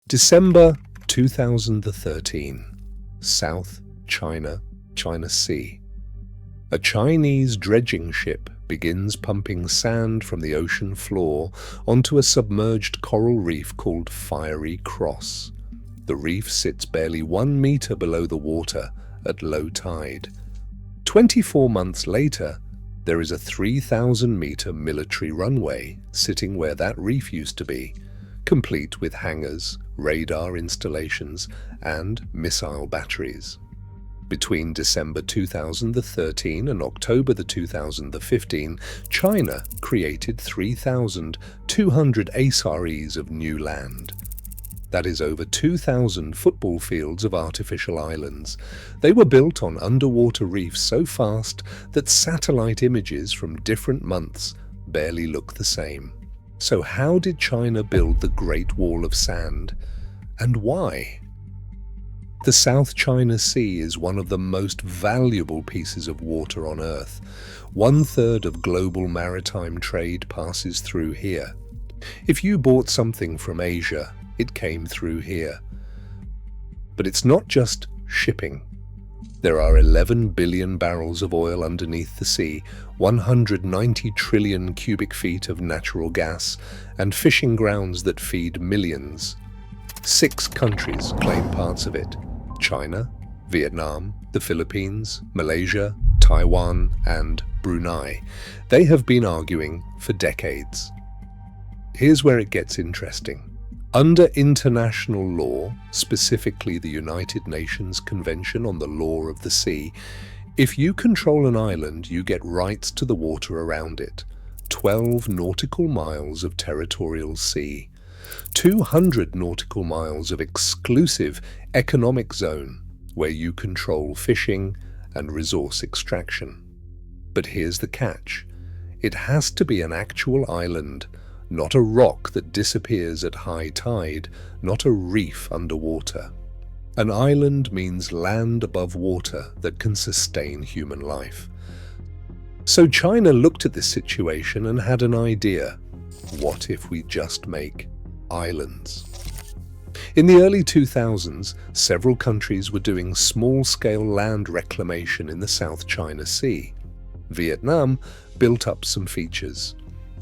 December 2013, South China Sea. A Chinese dredging ship begins pumping sand from the ocean floor onto a submerged coral reef called Fiery Cross. The reef sits barely 1 meter below the water at low tide. 24 months later, there is a 3,000-meter military runway sitting where that reef used to be, complete with hangars, radar installations, and missile batteries. Between December 2013 and October 2015, China created 3,200 ASREs of new land. That is over 2,000 football fields of artificial islands. They were built on underwater reefs so fast that satellite images from different months barely look the same. So how did China build the Great Wall of Sand, and why? The South China Sea is one of the most valuable pieces of water on Earth. 1/3 of global maritime trade passes through here. If you bought something from Asia, it came through here. But it's not just shipping. There are 11 billion barrels of oil underneath the sea, 190 trillion cubic feet of natural gas, and fishing grounds that feed millions. 6 countries claim parts of it: China, Vietnam, the Philippines, Malaysia, Taiwan, and Brunei. They have been arguing for decades. Here's where it gets interesting. Under international law, specifically the United Nations Convention on the Law of the Sea, if you control an island, you get rights to the water around it. 12 nautical miles of territorial sea, 200 nautical miles of exclusive economic zone where you control fishing and resource extraction. But here's the catch. It has to be an actual island, not a rock that disappears at high tide, not a reef underwater. An island means land above water that can sustain human life. So China looked at this situation and had an idea. What if we just make islands? In the early 2000s, several countries were doing small-scale land reclamation in the South China Sea. Vietnam built up some features.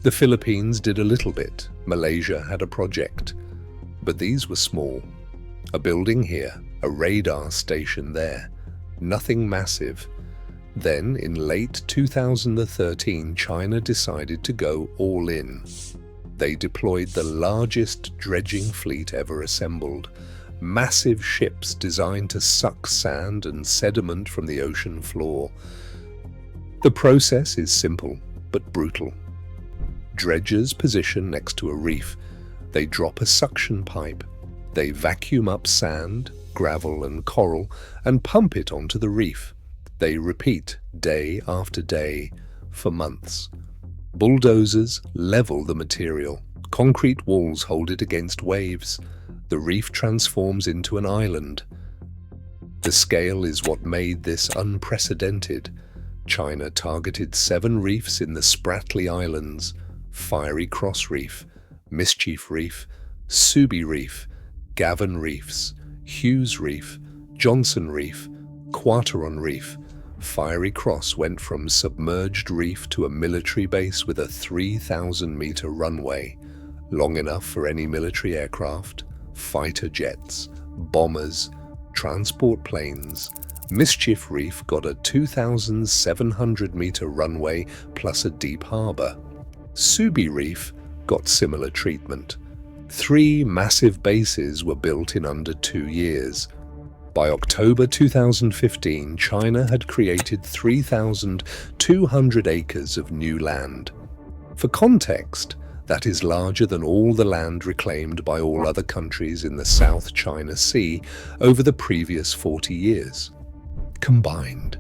The Philippines did a little bit. Malaysia had a project. But these were small. A building here, a radar station there. Nothing massive. Then, in late 2013, China decided to go all in. They deployed the largest dredging fleet ever assembled. Massive ships designed to suck sand and sediment from the ocean floor. The process is simple, but brutal. Dredgers position next to a reef. They drop a suction pipe. They vacuum up sand, gravel, and coral and pump it onto the reef. They repeat day after day for months. Bulldozers level the material. Concrete walls hold it against waves. The reef transforms into an island. The scale is what made this unprecedented. China targeted 7 reefs in the Spratly Islands: Fiery Cross Reef, Mischief Reef, Subi Reef, Gavin Reefs, Hughes Reef, Johnson Reef, Quarteron Reef. Fiery Cross went from submerged reef to a military base with a 3,000-meter runway, long enough for any military aircraft, fighter jets, bombers, transport planes. Mischief Reef got a 2,700-meter runway plus a deep harbor. Subi Reef got similar treatment. 3 massive bases were built in under 2 years. By October 2015, China had created 3,200 acres of new land. For context, that is larger than all the land reclaimed by all other countries in the South China Sea over the previous 40 years. Combined,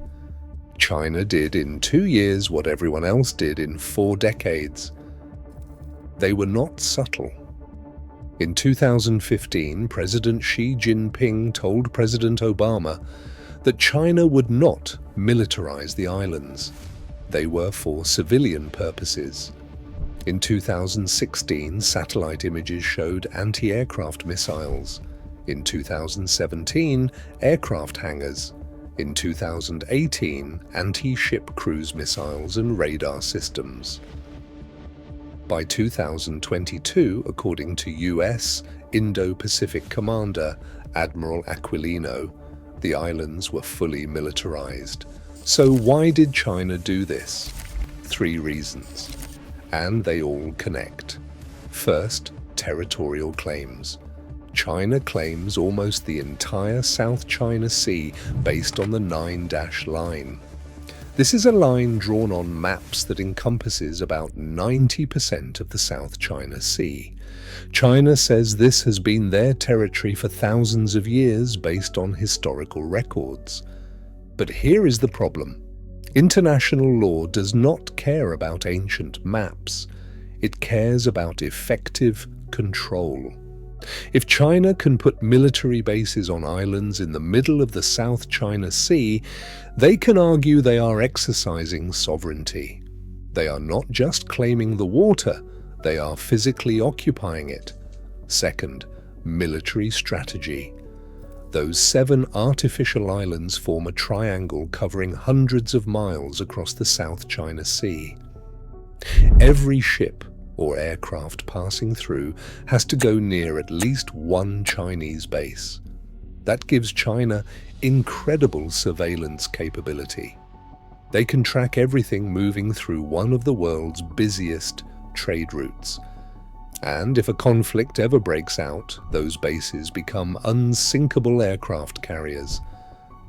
China did in 2 years what everyone else did in 4 decades. They were not subtle. In 2015, President Xi Jinping told President Obama that China would not militarize the islands. They were for civilian purposes. In 2016, satellite images showed anti-aircraft missiles. In 2017, aircraft hangars. In 2018, anti-ship cruise missiles and radar systems. By 2022, according to U.S. Indo-Pacific Commander Admiral Aquilino, the islands were fully militarized. So why did China do this? 3 reasons. And they all connect. First, territorial claims. China claims almost the entire South China Sea based on the 9-dash line. This is a line drawn on maps that encompasses about 90% of the South China Sea. China says this has been their territory for thousands of years based on historical records. But here is the problem. International law does not care about ancient maps. It cares about effective control. If China can put military bases on islands in the middle of the South China Sea, they can argue they are exercising sovereignty. They are not just claiming the water, they are physically occupying it. Second, military strategy. Those 7 artificial islands form a triangle covering hundreds of miles across the South China Sea. Every ship or aircraft passing through has to go near at least one Chinese base. That gives China incredible surveillance capability. They can track everything moving through one of the world's busiest trade routes. And if a conflict ever breaks out, those bases become unsinkable aircraft carriers.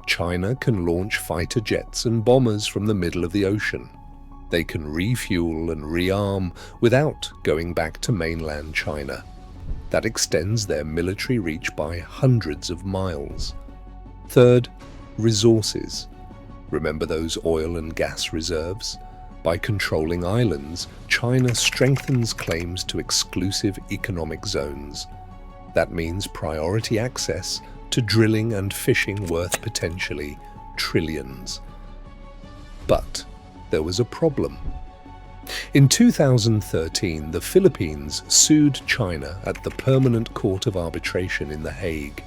China can launch fighter jets and bombers from the middle of the ocean. They can refuel and rearm without going back to mainland China. That extends their military reach by hundreds of miles. Third, resources. Remember those oil and gas reserves? By controlling islands, China strengthens claims to exclusive economic zones. That means priority access to drilling and fishing worth potentially trillions. But there was a problem. In 2013, the Philippines sued China at the Permanent Court of Arbitration in The Hague.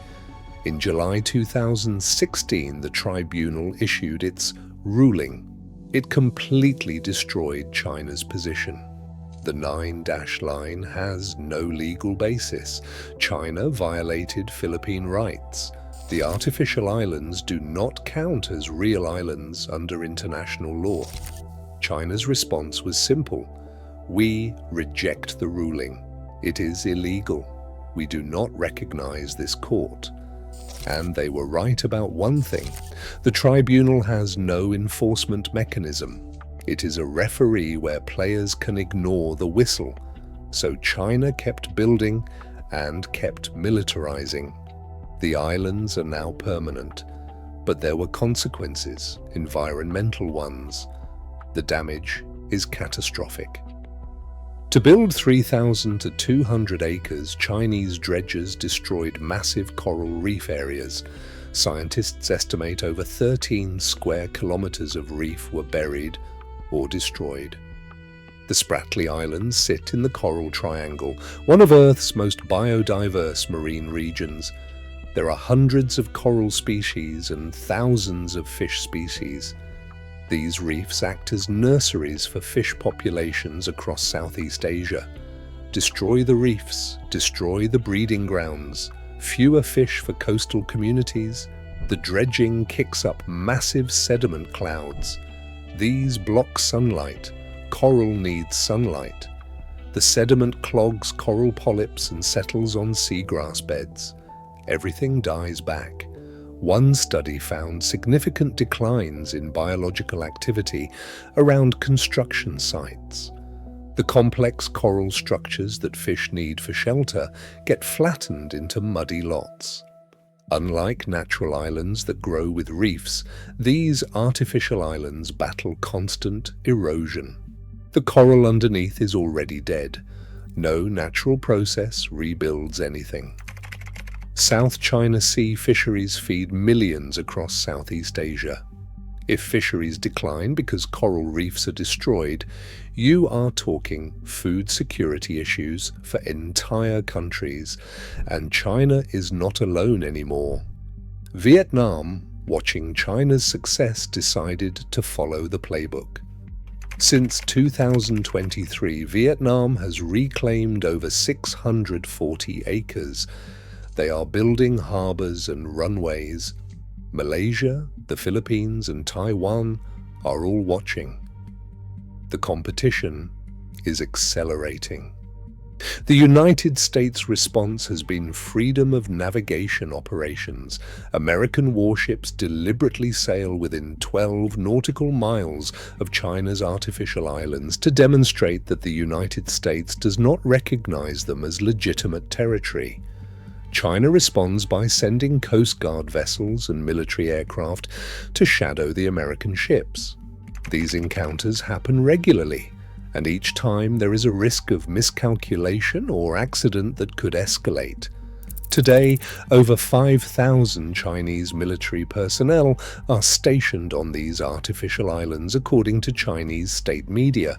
In July 2016, the tribunal issued its ruling. It completely destroyed China's position. The 9-dash line has no legal basis. China violated Philippine rights. The artificial islands do not count as real islands under international law. China's response was simple. We reject the ruling. It is illegal. We do not recognize this court. And they were right about one thing. The tribunal has no enforcement mechanism. It is a referee where players can ignore the whistle. So China kept building and kept militarizing. The islands are now permanent, but there were consequences, environmental ones. The damage is catastrophic. To build 3,000 to 200 acres, Chinese dredgers destroyed massive coral reef areas. Scientists estimate over 13 square kilometers of reef were buried or destroyed. The Spratly Islands sit in the Coral Triangle, one of Earth's most biodiverse marine regions. There are hundreds of coral species and thousands of fish species. These reefs act as nurseries for fish populations across Southeast Asia. Destroy the reefs, destroy the breeding grounds, fewer fish for coastal communities. The dredging kicks up massive sediment clouds. These block sunlight. Coral needs sunlight. The sediment clogs coral polyps and settles on seagrass beds. Everything dies back. One study found significant declines in biological activity around construction sites. The complex coral structures that fish need for shelter get flattened into muddy lots. Unlike natural islands that grow with reefs, these artificial islands battle constant erosion. The coral underneath is already dead. No natural process rebuilds anything. South China Sea fisheries feed millions across Southeast Asia. If fisheries decline because coral reefs are destroyed, you are talking food security issues for entire countries, and China is not alone anymore. Vietnam, watching China's success, decided to follow the playbook. Since 2023, Vietnam has reclaimed over 640 acres. They are building harbors and runways. Malaysia, the Philippines, and Taiwan are all watching. The competition is accelerating. The United States response has been freedom of navigation operations. American warships deliberately sail within 12 nautical miles of China's artificial islands to demonstrate that the United States does not recognize them as legitimate territory. China responds by sending Coast Guard vessels and military aircraft to shadow the American ships. These encounters happen regularly, and each time there is a risk of miscalculation or accident that could escalate. Today, over 5,000 Chinese military personnel are stationed on these artificial islands, according to Chinese state media.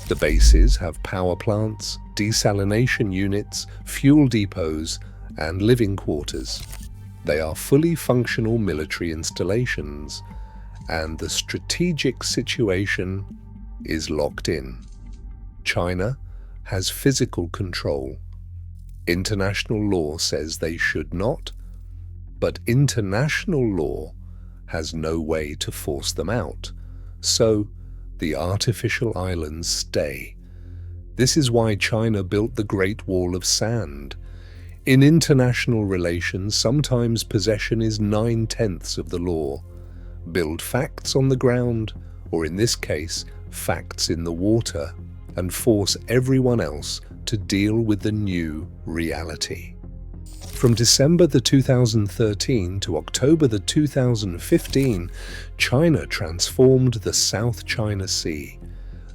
The bases have power plants, desalination units, fuel depots, and living quarters. They are fully functional military installations, and the strategic situation is locked in. China has physical control. International law says they should not, but international law has no way to force them out. So the artificial islands stay. This is why China built the Great Wall of Sand. In international relations, sometimes possession is 9/10 of the law. Build facts on the ground, or in this case, facts in the water, and force everyone else to deal with the new reality. From December 2013 to October 2015, China transformed the South China Sea.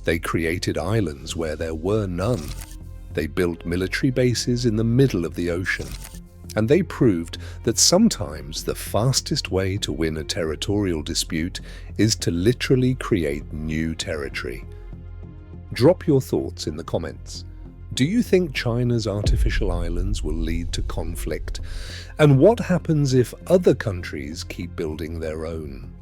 They created islands where there were none. They built military bases in the middle of the ocean, and they proved that sometimes the fastest way to win a territorial dispute is to literally create new territory. Drop your thoughts in the comments. Do you think China's artificial islands will lead to conflict? And what happens if other countries keep building their own?